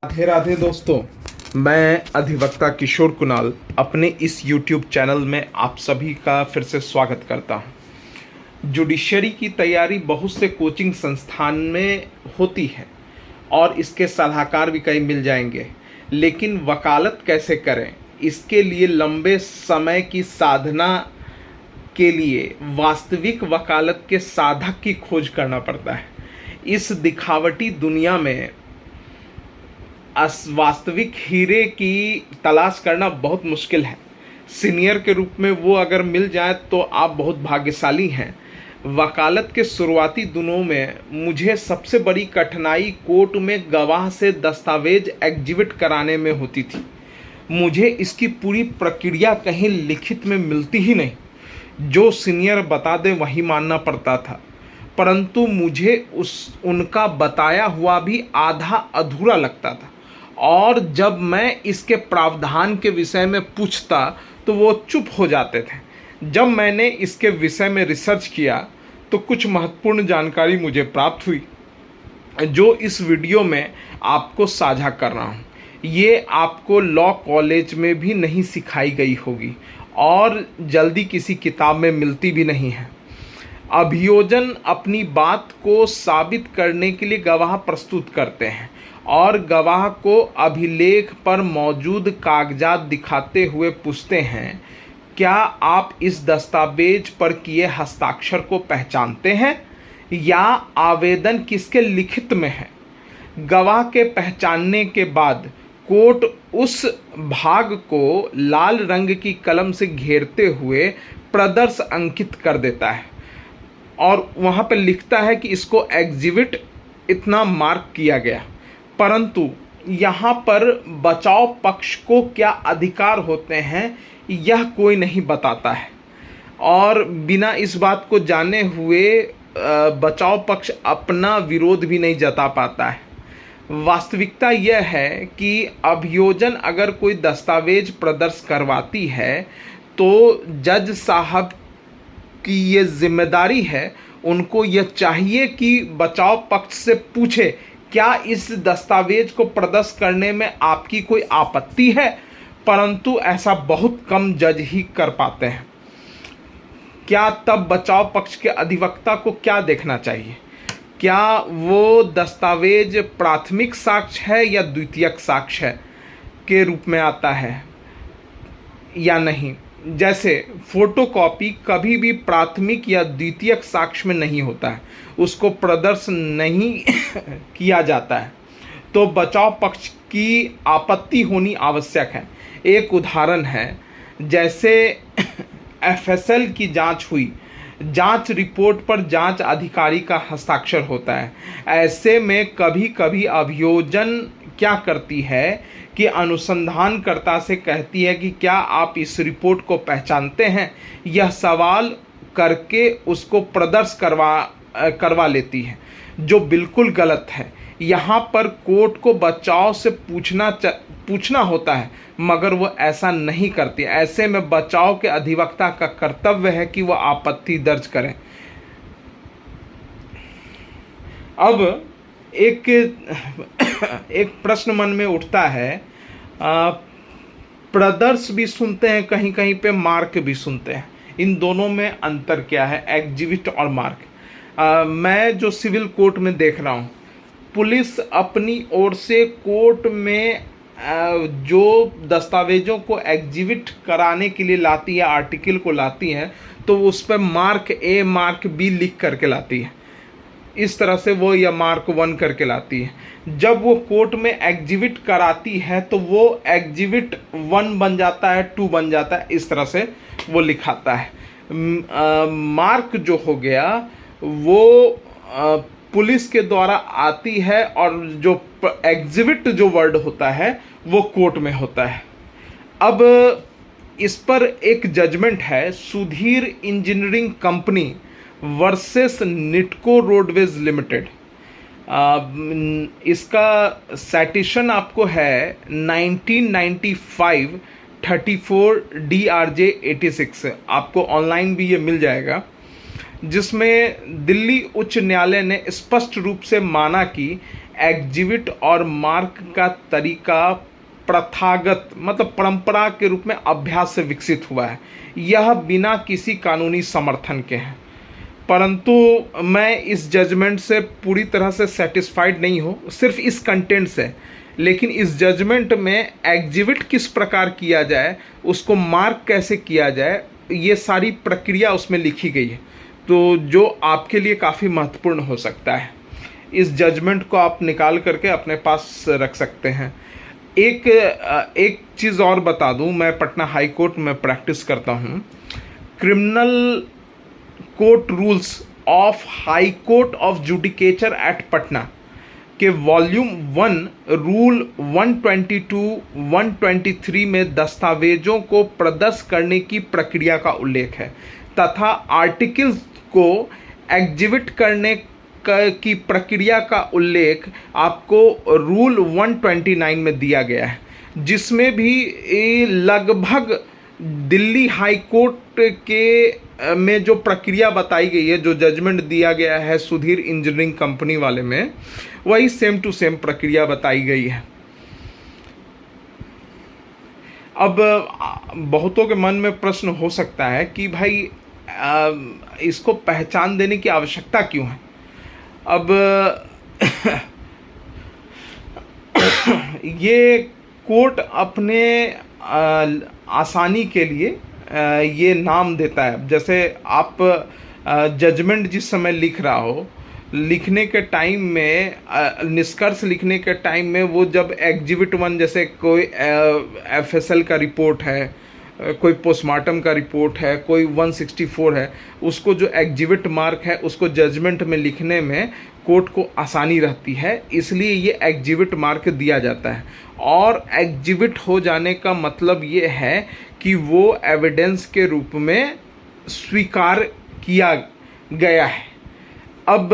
राधे राधे दोस्तों, मैं अधिवक्ता किशोर कुणाल अपने इस YouTube चैनल में आप सभी का फिर से स्वागत करता हूं। जुडिशरी की तैयारी बहुत से कोचिंग संस्थान में होती है और इसके सलाहकार भी कई मिल जाएंगे, लेकिन वकालत कैसे करें, इसके लिए लंबे समय की साधना के लिए वास्तविक वकालत के साधक की खोज करना पड़ता है। इस दिखावटी दुनिया में वास्तविक हीरे की तलाश करना बहुत मुश्किल है। सीनियर के रूप में वो अगर मिल जाए तो आप बहुत भाग्यशाली हैं। वकालत के शुरुआती दिनों में मुझे सबसे बड़ी कठिनाई कोर्ट में गवाह से दस्तावेज एग्जिबिट कराने में होती थी। मुझे इसकी पूरी प्रक्रिया कहीं लिखित में मिलती ही नहीं, जो सीनियर बता दे वही मानना पड़ता था। परंतु मुझे उनका बताया हुआ भी आधा अधूरा लगता था, और जब मैं इसके प्रावधान के विषय में पूछता तो वो चुप हो जाते थे। जब मैंने इसके विषय में रिसर्च किया तो कुछ महत्वपूर्ण जानकारी मुझे प्राप्त हुई, जो इस वीडियो में आपको साझा कर रहा हूँ। ये आपको लॉ कॉलेज में भी नहीं सिखाई गई होगी और जल्दी किसी किताब में मिलती भी नहीं है। अभियोजन अपनी बात को साबित करने के लिए गवाह प्रस्तुत करते हैं और गवाह को अभिलेख पर मौजूद कागजात दिखाते हुए पूछते हैं, क्या आप इस दस्तावेज पर किए हस्ताक्षर को पहचानते हैं या आवेदन किसके लिखित में है। गवाह के पहचानने के बाद कोर्ट उस भाग को लाल रंग की कलम से घेरते हुए प्रदर्श अंकित कर देता है और वहाँ पर लिखता है कि इसको एग्जिबिट इतना मार्क किया गया। परंतु यहाँ पर बचाव पक्ष को क्या अधिकार होते हैं यह कोई नहीं बताता है, और बिना इस बात को जाने हुए बचाव पक्ष अपना विरोध भी नहीं जता पाता है। वास्तविकता यह है कि अभियोजन अगर कोई दस्तावेज प्रदर्शित करवाती है तो जज साहब की ये जिम्मेदारी है, उनको यह चाहिए कि बचाव पक्ष से पूछे, क्या इस दस्तावेज को प्रदर्शित करने में आपकी कोई आपत्ति है। परंतु ऐसा बहुत कम जज ही कर पाते हैं। क्या तब बचाव पक्ष के अधिवक्ता को क्या देखना चाहिए, क्या वो दस्तावेज प्राथमिक साक्ष्य है या द्वितीयक साक्ष्य है के रूप में आता है या नहीं। जैसे फोटोकॉपी कभी भी प्राथमिक या द्वितीयक साक्ष्य में नहीं होता है, उसको प्रदर्शन नहीं किया जाता है, तो बचाव पक्ष की आपत्ति होनी आवश्यक है। एक उदाहरण है, जैसे एफएसएल की जांच हुई, जांच रिपोर्ट पर जांच अधिकारी का हस्ताक्षर होता है। ऐसे में कभी कभी अभियोजन क्या करती है कि अनुसंधानकर्ता से कहती है कि क्या आप इस रिपोर्ट को पहचानते हैं। यह सवाल करके उसको प्रदर्शित करवा लेती है, जो बिल्कुल गलत है। यहाँ पर कोर्ट को बचाव से पूछना होता है, मगर वो ऐसा नहीं करती। ऐसे में बचाव के अधिवक्ता का कर्तव्य है कि वह आपत्ति दर्ज करें। अब एक प्रश्न मन में उठता है, प्रदर्श भी सुनते हैं, कहीं कहीं पे मार्क भी सुनते हैं, इन दोनों में अंतर क्या है, एग्जिबिट और मार्क। मैं जो सिविल कोर्ट में देख रहा हूँ, पुलिस अपनी ओर से कोर्ट में जो दस्तावेजों को एग्जिबिट कराने के लिए लाती है, आर्टिकल को लाती है, तो उस पर मार्क ए मार्क बी लिख करके लाती है। इस तरह से वो या मार्क 1 करके लाती है। जब वो कोर्ट में एग्जिबिट कराती है तो वो एग्जिबिट 1 बन जाता है, 2 बन जाता है, इस तरह से वो लिखाता है। मार्क जो हो गया वो पुलिस के द्वारा आती है, और जो एग्जिबिट जो वर्ड होता है वो कोर्ट में होता है। अब इस पर एक जजमेंट है, Sudhir engineering company versus Nitco roadways limited. इसका साइटेशन आपको है 1995 34 DRJ 86। आपको ऑनलाइन भी ये मिल जाएगा। जिसमें दिल्ली उच्च न्यायालय ने स्पष्ट रूप से माना कि एग्जिबिट और मार्क का तरीका प्रथागत मतलब परंपरा के रूप में अभ्यास से विकसित हुआ है, यह बिना किसी कानूनी समर्थन के है। परंतु मैं इस जजमेंट से पूरी तरह से सेटिस्फाइड नहीं हूँ, सिर्फ इस कंटेंट से। लेकिन इस जजमेंट में एग्जिबिट किस प्रकार किया जाए, उसको मार्क कैसे किया जाए, ये सारी प्रक्रिया उसमें लिखी गई है, तो जो आपके लिए काफ़ी महत्वपूर्ण हो सकता है। इस जजमेंट को आप निकाल करके अपने पास रख सकते हैं। एक चीज़ और बता दूं, मैं पटना हाई कोर्ट में प्रैक्टिस करता हूं। Criminal court rules of high court of judicature at Patna के वॉल्यूम 1 रूल 122-123 में दस्तावेजों को प्रदर्शन करने की प्रक्रिया का उल्लेख है तथा आर्टिकल्स को एग्जिबिट करने की प्रक्रिया का उल्लेख आपको रूल 129 में दिया गया है, जिसमें भी लगभग दिल्ली हाई कोर्ट के में जो प्रक्रिया बताई गई है, जो जजमेंट दिया गया है सुधीर इंजीनियरिंग कंपनी वाले में, वही सेम टू सेम प्रक्रिया बताई गई है। अब बहुतों के मन में प्रश्न हो सकता है कि भाई इसको पहचान देने की आवश्यकता क्यों है। अब ये कोर्ट अपने आसानी के लिए ये नाम देता है। जैसे आप जजमेंट जिस समय लिख रहा हो, लिखने के टाइम में निष्कर्ष लिखने के टाइम में वो जब एग्जिबिट 1 जैसे कोई एफएसएल का रिपोर्ट है, कोई पोस्टमार्टम का रिपोर्ट है, कोई 164 है, उसको जो एग्जिबिट मार्क है उसको जजमेंट में लिखने में कोर्ट को आसानी रहती है, इसलिए ये एग्जिबिट मार्क दिया जाता है। और एग्जिबिट हो जाने का मतलब ये है कि वो एविडेंस के रूप में स्वीकार किया गया है। अब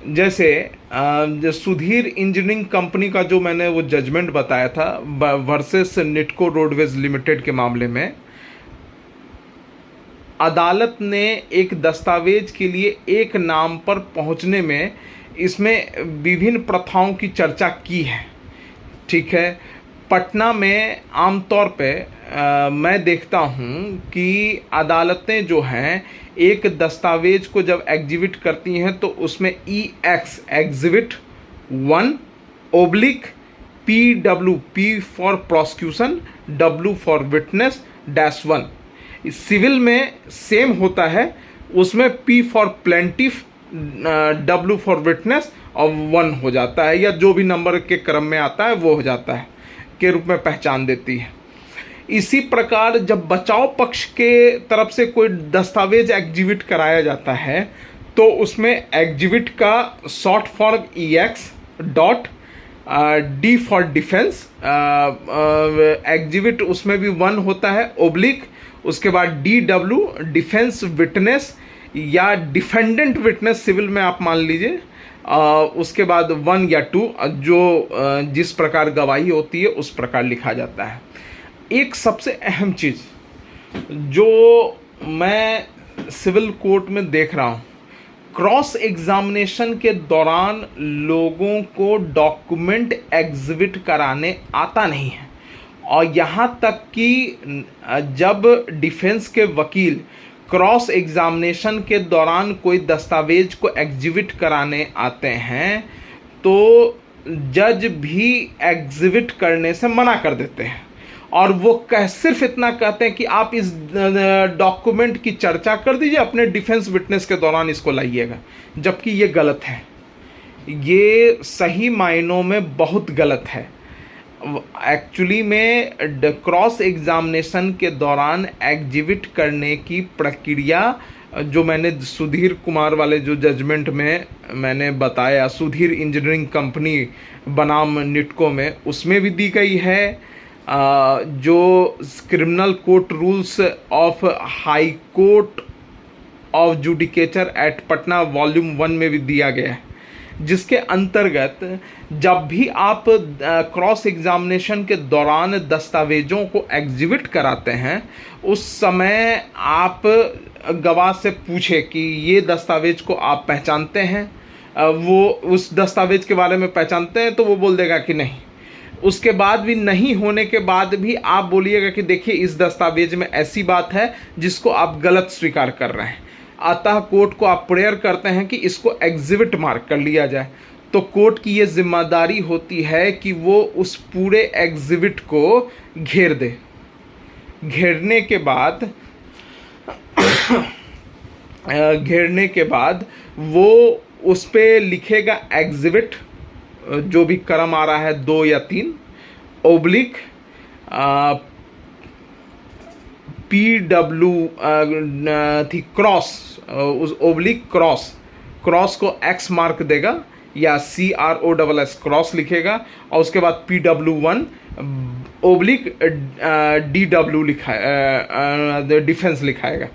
जैसे सुधीर इंजीनियरिंग कंपनी का जो मैंने वो जजमेंट बताया था वर्सेस निटको रोडवेज लिमिटेड के मामले में, अदालत ने एक दस्तावेज के लिए एक नाम पर पहुंचने में इसमें विभिन्न प्रथाओं की चर्चा की है। ठीक है, पटना में आमतौर पे मैं देखता हूँ कि अदालतें जो हैं एक दस्तावेज को जब एग्जिबिट करती हैं तो उसमें EX exhibit 1 oblique PW P for prosecution, W for witness -1। Civil में सेम होता है, उसमें P for plaintiff, W for witness और 1 हो जाता है, या जो भी नंबर के क्रम में आता है वो हो जाता है, के रूप में पहचान देती है। इसी प्रकार जब बचाव पक्ष के तरफ से कोई दस्तावेज एग्जिबिट कराया जाता है तो उसमें एग्जिबिट का short form EX dot D for defence, exhibit उसमें भी 1 होता है ओब्लिक, उसके बाद DW डिफेंस विटनेस या डिफेंडेंट विटनेस सिविल में आप मान लीजिए, उसके बाद 1 या 2 जो जिस प्रकार गवाही होती है उस प्रकार लिखा जाता है। एक सबसे अहम चीज़ जो मैं सिविल कोर्ट में देख रहा हूँ, क्रॉस एग्जामिनेशन के दौरान लोगों को डॉक्यूमेंट एग्जिबिट कराने आता नहीं है, और यहाँ तक कि जब डिफेंस के वकील क्रॉस एग्जामिनेशन के दौरान कोई दस्तावेज को एग्जिबिट कराने आते हैं तो जज भी एग्जिबिट करने से मना कर देते हैं, और वो सिर्फ इतना कहते हैं कि आप इस डॉक्यूमेंट की चर्चा कर दीजिए, अपने डिफेंस विटनेस के दौरान इसको लाइएगा, जबकि ये गलत है। ये सही मायनों में बहुत गलत है। एक्चुअली में क्रॉस एग्जामिनेशन के दौरान एग्जिबिट करने की प्रक्रिया जो मैंने सुधीर कुमार वाले जो जजमेंट में मैंने बताया, सुधीर इंजीनियरिंग कंपनी बनाम निटको में, उसमें भी दी गई है, जो criminal court rules of high court of judicature at Patna volume 1 में भी दिया गया है, जिसके अंतर्गत जब भी आप क्रॉस एग्जामिनेशन के दौरान दस्तावेजों को एग्जिबिट कराते हैं, उस समय आप गवाह से पूछे कि ये दस्तावेज को आप पहचानते हैं, वो उस दस्तावेज के बारे में पहचानते हैं, तो वो बोल देगा कि नहीं। उसके बाद भी नहीं होने के बाद भी आप बोलिएगा कि देखिए इस दस्तावेज में ऐसी बात है जिसको आप गलत स्वीकार कर रहे हैं, अतः कोर्ट को आप प्रेयर करते हैं कि इसको एग्जिबिट मार्क कर लिया जाए। तो कोर्ट की ये जिम्मेदारी होती है कि वो उस पूरे एग्जिबिट को घेर दे। घेरने के बाद वो उस पे लिखेगा एग्जिबिट, जो भी क्रम आ रहा है 2 या 3 ओब्लिक PW थी क्रॉस, उस ओब्लिक क्रॉस को X मार्क देगा या CROSS क्रॉस लिखेगा, और उसके बाद PW1 ओब्लिक DW डिफेंस लिखाएगा।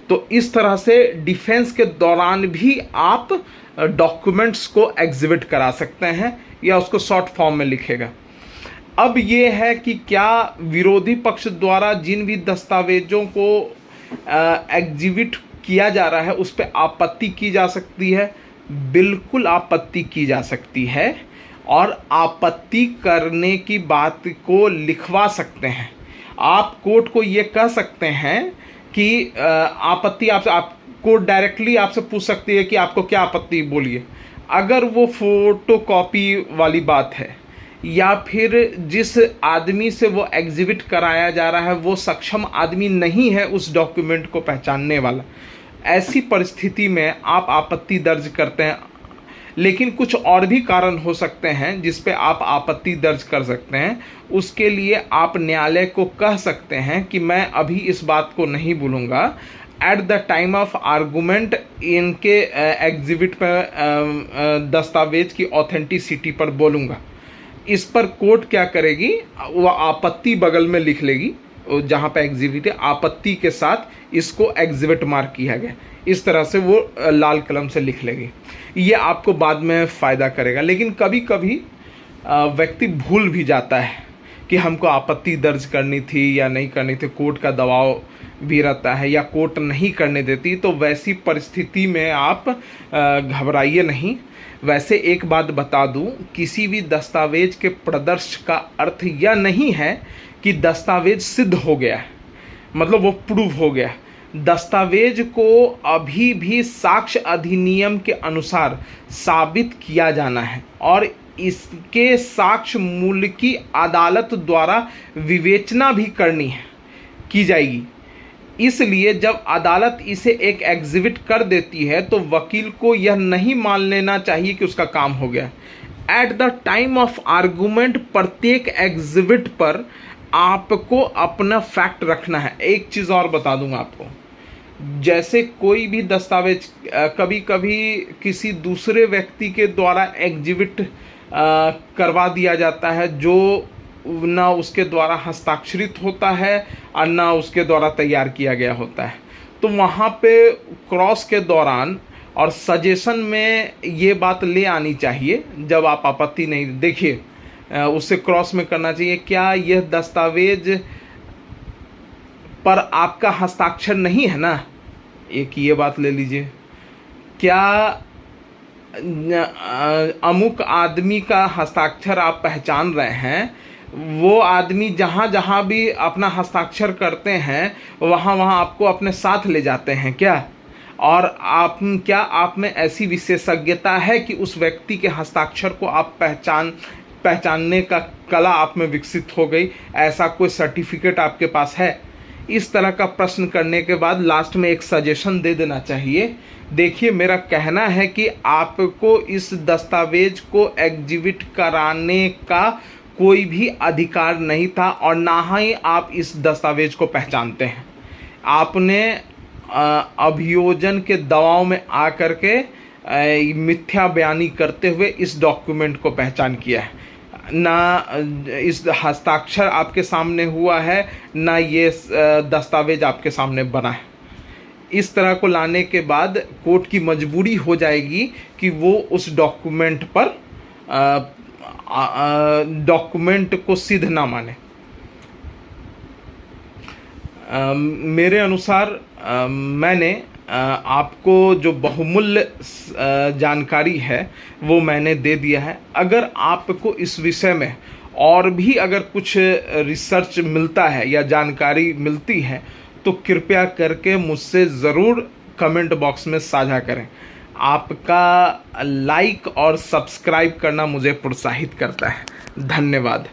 तो इस तरह से डिफेंस के दौरान भी आप डॉक्यूमेंट्स को एग्जिबिट करा सकते हैं या उसको शॉर्ट फॉर्म में लिखेगा। अब ये है कि क्या विरोधी पक्ष द्वारा जिन भी दस्तावेजों को एग्जिबिट किया जा रहा है उस पर आपत्ति की जा सकती है? बिल्कुल आपत्ति की जा सकती है, और आपत्ति करने की बात को लिखवा सकते हैं। आप कोर्ट को ये कह सकते हैं कि आपत्ति आपको डायरेक्टली आपसे पूछ सकती है कि आपको क्या आपत्ति, बोलिए। अगर वो फोटोकॉपी वाली बात है या फिर जिस आदमी से वो एग्जिबिट कराया जा रहा है वो सक्षम आदमी नहीं है उस डॉक्यूमेंट को पहचानने वाला, ऐसी परिस्थिति में आप आपत्ति दर्ज करते हैं। लेकिन कुछ और भी कारण हो सकते हैं जिस पे आप आपत्ति दर्ज कर सकते हैं। उसके लिए आप न्यायालय को कह सकते हैं कि मैं अभी इस बात को नहीं बोलूँगा, at the time of argument इनके एग्जिबिट पर दस्तावेज की ऑथेंटिसिटी पर बोलूँगा। इस पर कोर्ट क्या करेगी, वो आपत्ति बगल में लिख लेगी, जहाँ पे एग्जिबिट है आपत्ति के साथ इसको एग्जिबिट मार्क किया गया, इस तरह से वो लाल कलम से लिख लेगी। ये आपको बाद में फ़ायदा करेगा। लेकिन कभी कभी व्यक्ति भूल भी जाता है कि हमको आपत्ति दर्ज करनी थी या नहीं करनी थी, कोर्ट का दबाव भी रहता है या कोर्ट नहीं करने देती। तो वैसी परिस्थिति में आप घबराइए नहीं। वैसे एक बात बता दूं, किसी भी दस्तावेज के प्रदर्शन का अर्थ यह नहीं है कि दस्तावेज सिद्ध हो गया है, मतलब वो प्रूव हो गया। दस्तावेज को अभी भी साक्ष्य अधिनियम के अनुसार साबित किया जाना है और इसके साक्ष्य मूल्य की अदालत द्वारा विवेचना भी की जाएगी। इसलिए जब अदालत इसे एक एग्जिबिट कर देती है तो वकील को यह नहीं मान लेना चाहिए कि उसका काम हो गया। At the time of argument प्रत्येक एग्जिबिट पर आपको अपना फैक्ट रखना है। एक चीज़ और बता दूंगा आपको, जैसे कोई भी दस्तावेज कभी कभी किसी दूसरे व्यक्ति के द्वारा एग्जिबिट करवा दिया जाता है, जो ना उसके द्वारा हस्ताक्षरित होता है और ना उसके द्वारा तैयार किया गया होता है। तो वहाँ पे क्रॉस के दौरान और सजेशन में ये बात ले आनी चाहिए, जब आप आपत्ति नहीं देखिए उससे क्रॉस में करना चाहिए, क्या यह दस्तावेज पर आपका हस्ताक्षर नहीं है ना, एक ये बात ले लीजिए। क्या अमुक आदमी का हस्ताक्षर आप पहचान रहे हैं, वो आदमी जहाँ जहाँ भी अपना हस्ताक्षर करते हैं वहाँ वहाँ आपको अपने साथ ले जाते हैं क्या? और क्या आप में ऐसी विशेषज्ञता है कि उस व्यक्ति के हस्ताक्षर को आप पहचानने का कला आप में विकसित हो गई, ऐसा कोई सर्टिफिकेट आपके पास है? इस तरह का प्रश्न करने के बाद लास्ट में एक सजेशन दे देना चाहिए। देखिए, मेरा कहना है कि आपको इस दस्तावेज को एग्जिबिट कराने का कोई भी अधिकार नहीं था और ना ही आप इस दस्तावेज को पहचानते हैं। आपने अभियोजन के दबाव में आकर के मिथ्या बयानी करते हुए इस डॉक्यूमेंट को पहचान किया है। ना इस हस्ताक्षर आपके सामने हुआ है, ना ये दस्तावेज आपके सामने बना है। इस तरह को लाने के बाद कोर्ट की मजबूरी हो जाएगी कि वो उस डॉक्यूमेंट पर डॉक्यूमेंट को सिद्ध ना माने। मेरे अनुसार मैंने आपको जो बहुमूल्य जानकारी है वो मैंने दे दिया है। अगर आपको इस विषय में और भी अगर कुछ रिसर्च मिलता है या जानकारी मिलती है तो कृपया करके मुझसे ज़रूर कमेंट बॉक्स में साझा करें। आपका लाइक और सब्सक्राइब करना मुझे प्रोत्साहित करता है। धन्यवाद।